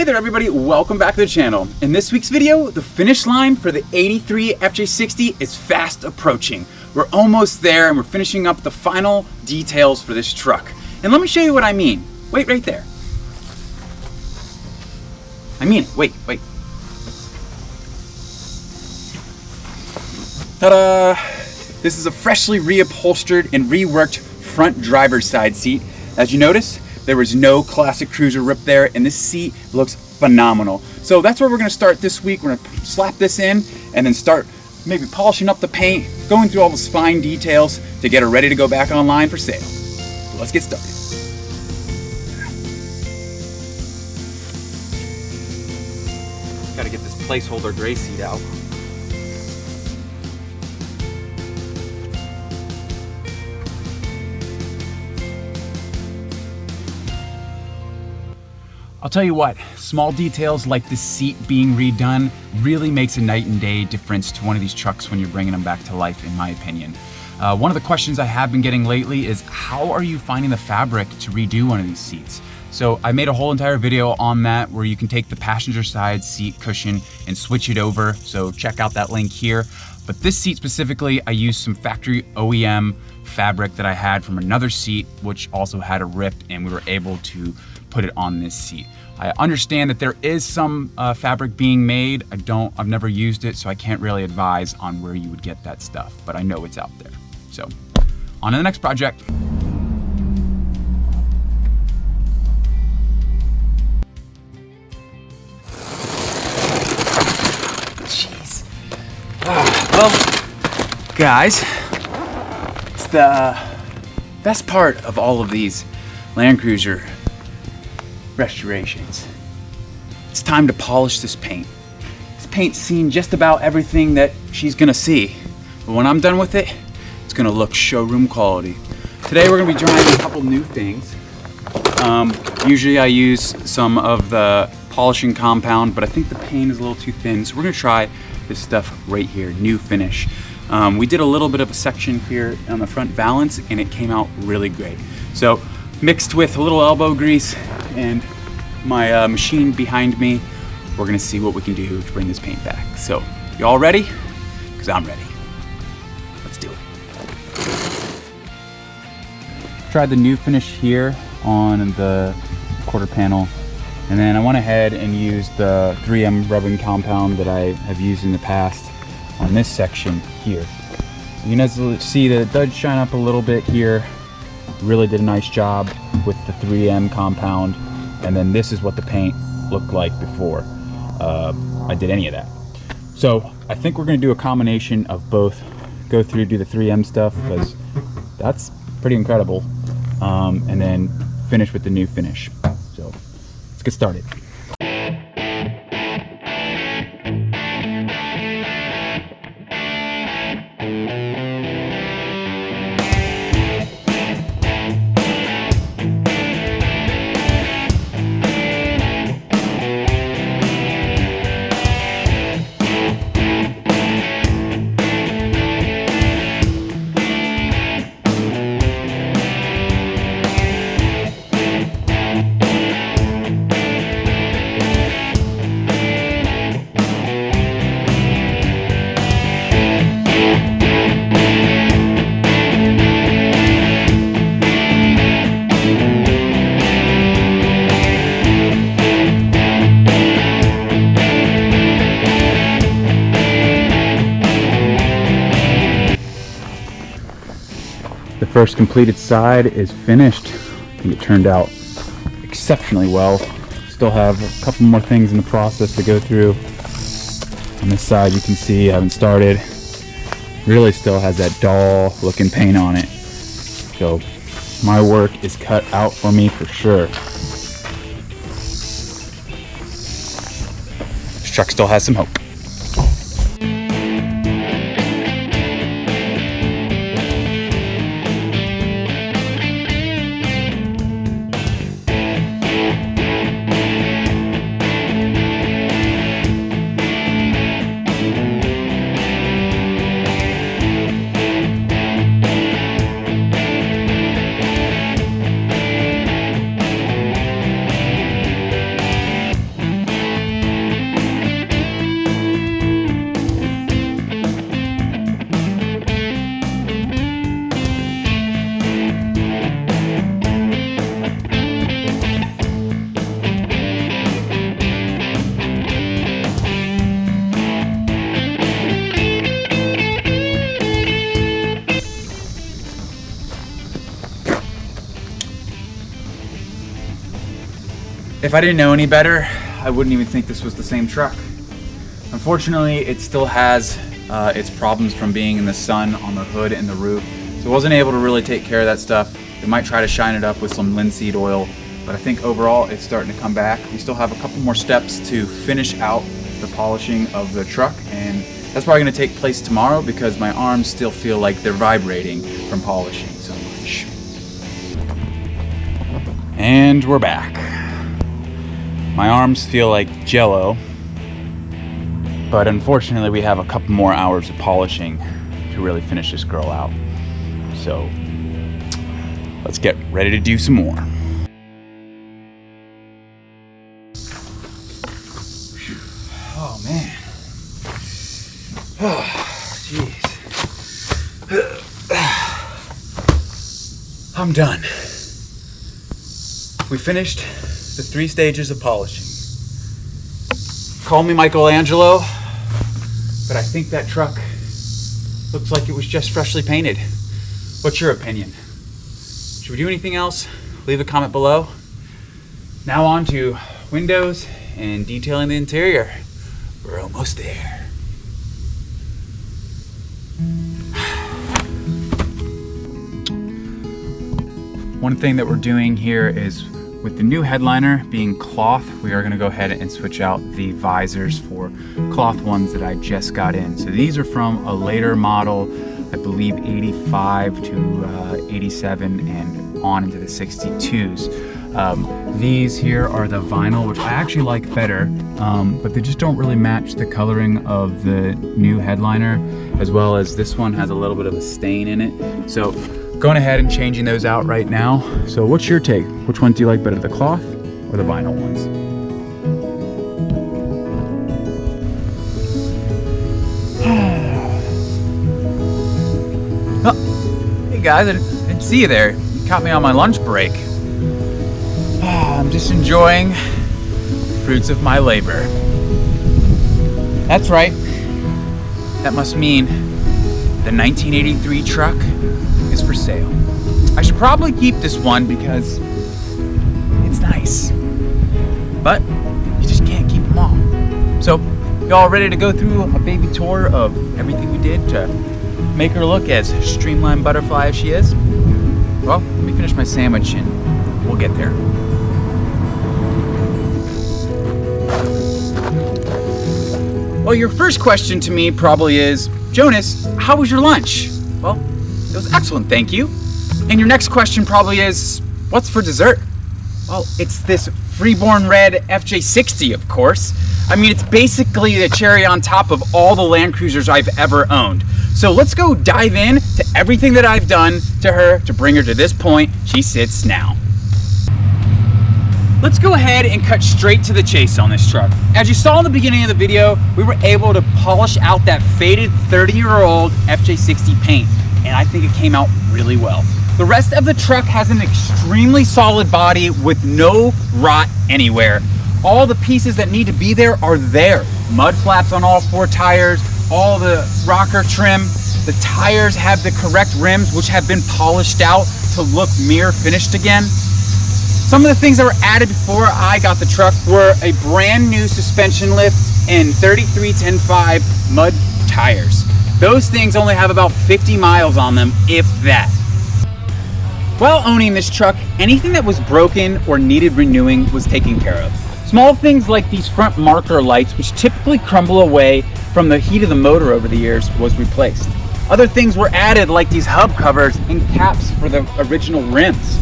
Hey there everybody, welcome back to the channel. In this week's video, the finish line for the 83 FJ60 is fast approaching. We're almost there and we're finishing up the final details for this truck. And let me show you what I mean. Wait right there. I mean it, wait. Ta-da! This is a freshly reupholstered and reworked front driver's side seat. As you notice, there was no classic cruiser rip there, and this seat looks phenomenal. So that's where we're gonna start this week. We're gonna slap this in and then start maybe polishing up the paint, going through all those fine details to get it ready to go back online for sale. So let's get started. Gotta get this placeholder gray seat out. I'll tell you what, small details like this seat being redone really makes a night and day difference to one of these trucks when you're bringing them back to life, in my opinion. One of the questions I have been getting lately is how are you finding the fabric to redo one of these seats? So I made a whole entire video on that where you can take the passenger side seat cushion and switch it over. So check out that link here. But this seat specifically, I used some factory OEM fabric that I had from another seat, which also had a rip, and we were able to put it on this seat. I understand that there is some fabric being made. I've never used it, so I can't really advise on where you would get that stuff, but I know it's out there. So, on to the next project. Jeez. Well, guys, it's the best part of all of these Landcruiser restorations. It's time to polish this paint. This paint's seen just about everything that she's gonna see, but when I'm done with it, it's gonna look showroom quality. Today we're gonna be trying a couple new things. Usually I use some of the polishing compound, but I think the paint is a little too thin, so we're gonna try this stuff right here, new finish. We did a little bit of a section here on the front valance, and it came out really great. So mixed with a little elbow grease and my machine behind me, we're gonna see what we can do to bring this paint back. So, y'all ready? Because I'm ready. Let's do it. Tried the new finish here on the quarter panel, and then I went ahead and used the 3M rubbing compound that I have used in the past on this section here. You can see that it does shine up a little bit here. Really did a nice job with the 3M compound, and then this is what the paint looked like before I did any of that. So I think we're going to do a combination of both. Go through, do the 3M stuff because that's pretty incredible, and then finish with the new finish. So let's get started. The first completed side is finished. I think it turned out exceptionally well. Still have a couple more things in the process to go through. On this side you can see I haven't started. Really still has that dull looking paint on it. So my work is cut out for me for sure. This truck still has some hope. If I didn't know any better, I wouldn't even think this was the same truck. Unfortunately, it still has its problems from being in the sun on the hood and the roof, so I wasn't able to really take care of that stuff. We might try to shine it up with some linseed oil, but I think overall it's starting to come back. We still have a couple more steps to finish out the polishing of the truck, and that's probably going to take place tomorrow because my arms still feel like they're vibrating from polishing so much. And we're back. My arms feel like jello, but unfortunately we have a couple more hours of polishing to really finish this girl out. So let's get ready to do some more. Oh man. Oh, jeez. I'm done. We finished the 3 stages of polishing. Call me Michelangelo, but I think that truck looks like it was just freshly painted. What's your opinion? Should we do anything else? Leave a comment below. Now on to windows and detailing the interior. We're almost there. One thing that we're doing here is with the new headliner being cloth, we are going to go ahead and switch out the visors for cloth ones that I just got in. So these are from a later model, I believe 85 to 87 and on into the 62s. These here are the vinyl, which I actually like better, but they just don't really match the coloring of the new headliner, as well as this one has a little bit of a stain in it. So going ahead and changing those out right now. So what's your take? Which ones do you like better, the cloth or the vinyl ones? Oh, hey guys, I didn't see you there. You caught me on my lunch break. I'm just enjoying the fruits of my labor. That's right. That must mean the 1983 truck is for sale. I should probably keep this one because it's nice, but you just can't keep them all. So, y'all ready to go through a baby tour of everything we did to make her look as streamlined butterfly as she is? Well, let me finish my sandwich and we'll get there. Well, your first question to me probably is, Jonas, how was your lunch? Well, it was excellent, thank you. And your next question probably is, what's for dessert? Well, it's this freeborn red FJ60, of course. I mean, it's basically the cherry on top of all the Landcruisers I've ever owned. So let's go dive in to everything that I've done to her to bring her to this point she sits now. Let's go ahead and cut straight to the chase on this truck. As you saw in the beginning of the video, we were able to polish out that faded 30-year-old FJ60 paint, and I think it came out really well. The rest of the truck has an extremely solid body with no rot anywhere. All the pieces that need to be there are there. Mud flaps on all 4 tires, all the rocker trim. The tires have the correct rims, which have been polished out to look mirror finished again. Some of the things that were added before I got the truck were a brand new suspension lift and 33-10-5 mud tires. Those things only have about 50 miles on them, if that. While owning this truck, anything that was broken or needed renewing was taken care of. Small things like these front marker lights, which typically crumble away from the heat of the motor over the years, was replaced. Other things were added like these hub covers and caps for the original rims.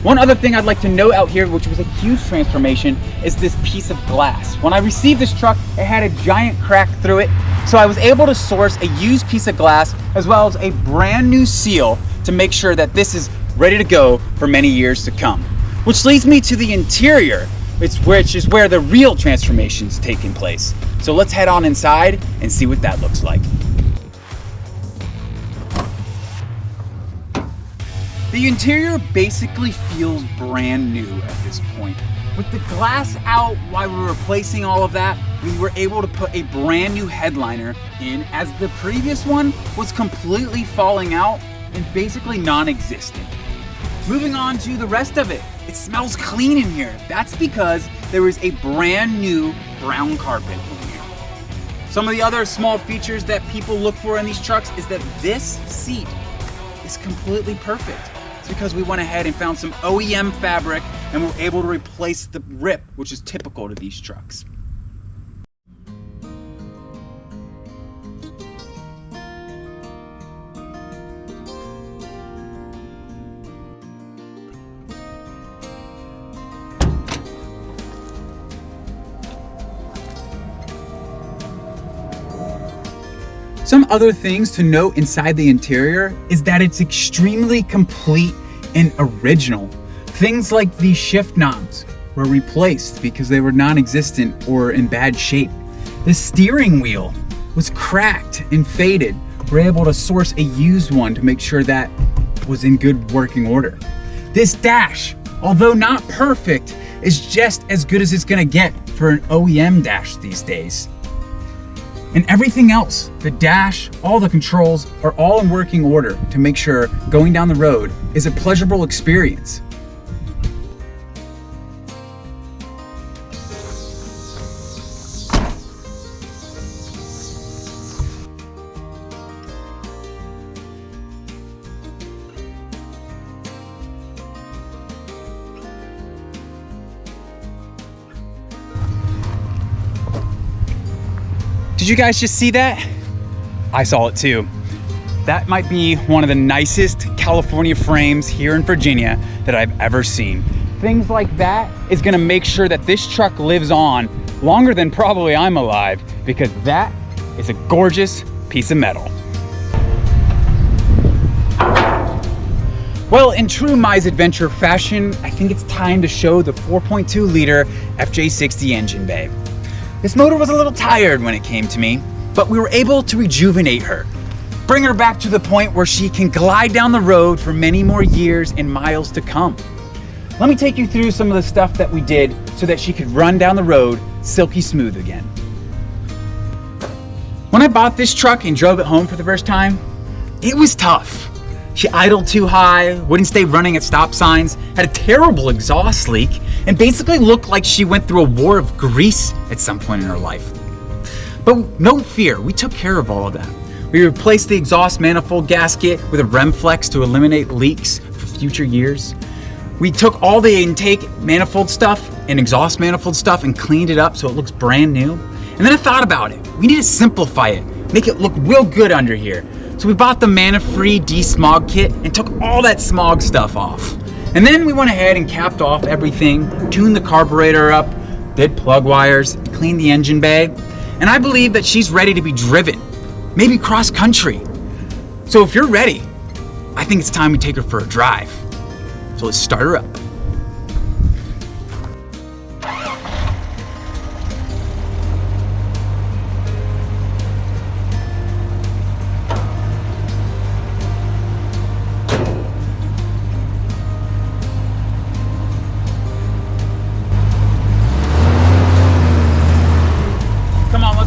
One other thing I'd like to note out here, which was a huge transformation, is this piece of glass. When I received this truck, it had a giant crack through it, so I was able to source a used piece of glass as well as a brand new seal to make sure that this is ready to go for many years to come. Which leads me to the interior, which is where the real transformation's taking place. So let's head on inside and see what that looks like. The interior basically feels brand new at this point. With the glass out while we were replacing all of that, we were able to put a brand new headliner in, as the previous one was completely falling out and basically non-existent. Moving on to the rest of it. It smells clean in here. That's because there is a brand new brown carpet in here. Some of the other small features that people look for in these trucks is that this seat is completely perfect. It's because we went ahead and found some OEM fabric and we're able to replace the rip, which is typical to these trucks. Some other things to note inside the interior is that it's extremely complete and original. Things like these shift knobs were replaced because they were non-existent or in bad shape. The steering wheel was cracked and faded. We're able to source a used one to make sure that was in good working order. This dash, although not perfect, is just as good as it's gonna get for an OEM dash these days. And everything else, the dash, all the controls are all in working order to make sure going down the road is a pleasurable experience. Did you guys just see that? I saw it too. That might be one of the nicest California frames here in Virginia that I've ever seen. Things like that is gonna make sure that this truck lives on longer than probably I'm alive, because that is a gorgeous piece of metal. Well, in true Mize Adventure fashion, I think it's time to show the 4.2 liter FJ60 engine bay. This motor was a little tired when it came to me, but we were able to rejuvenate her, bring her back to the point where she can glide down the road for many more years and miles to come. Let me take you through some of the stuff that we did so that she could run down the road silky smooth again. When I bought this truck and drove it home for the first time, it was tough. She idled too high, wouldn't stay running at stop signs, had a terrible exhaust leak, and basically looked like she went through a war of grease at some point in her life. But no fear, we took care of all of that. We replaced the exhaust manifold gasket with a Remflex to eliminate leaks for future years. We took all the intake manifold stuff and exhaust manifold stuff and cleaned it up so it looks brand new. And then I thought about it. We need to simplify it, make it look real good under here. So we bought the Mana-Free desmog kit and took all that smog stuff off. And then we went ahead and capped off everything, tuned the carburetor up, did plug wires, cleaned the engine bay, and I believe that she's ready to be driven, maybe cross country. So if you're ready, I think it's time we take her for a drive. So let's start her up.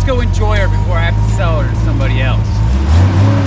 Go enjoy her before I have to sell her to somebody else.